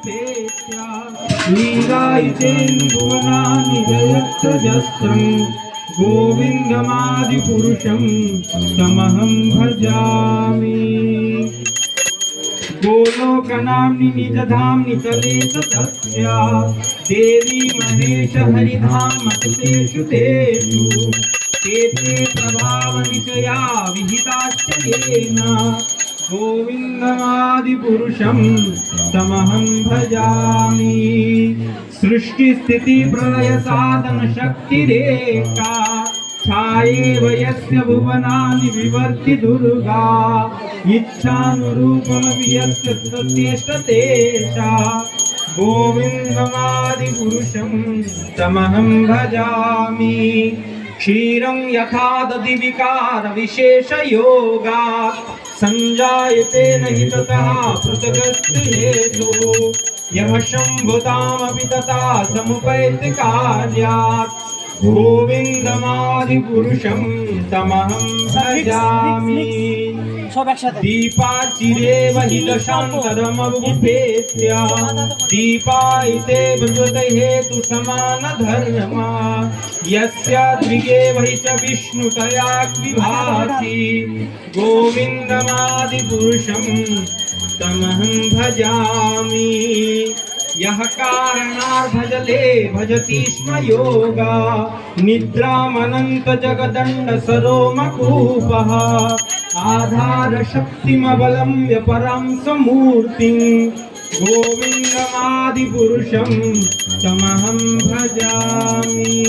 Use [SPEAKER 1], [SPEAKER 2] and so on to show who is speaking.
[SPEAKER 1] भुवेत्या लीलायितेन भुवनानि जयत्रजस्रम् गोविन्दमादिपुरुषं तमहं भजामि गोलोकनाम्नि निजधाम्नि तलेश तस्या देवी महेश हरिधाम मतेषु तेषु केते प्रभावनिशया विहिताश्च येन गोविन्दमादिपुरुषं तमहं भजामि सृष्टिस्थितिप्रलयसाधनशक्तिरेका छायेव यस्य भुवनानि विवर्ति दुर्गा इच्छानुरूपमपि यस्य सत्येष्टतेषा गोविन्दमादिपुरुषं तमहं भजामि क्षीरं यथा दधिविकारविशेषयोगा संजायते न हि ततः पृथगस्तेजो यः शम्भुतामपि तथा समुपैति कार्यात् गोविन्दमादिपुरुषं तमहं भजामि दीपाचिरेव हि दशान्तरमवुपेत्या दीपायिते हेतु समानधर्मा यस्य द्विगेव हि च विष्णुतया विभाति गोविन्दमादिपुरुषं तमहं भजामि यः कारणार्भजले भजति स्म योगा निद्रामनन्त जगदण्ड सरोमकूपः आधारशक्तिमवलम्ब्य परां समूर्तिं गोविन्दमादिपुरुषं तमहं भजामि।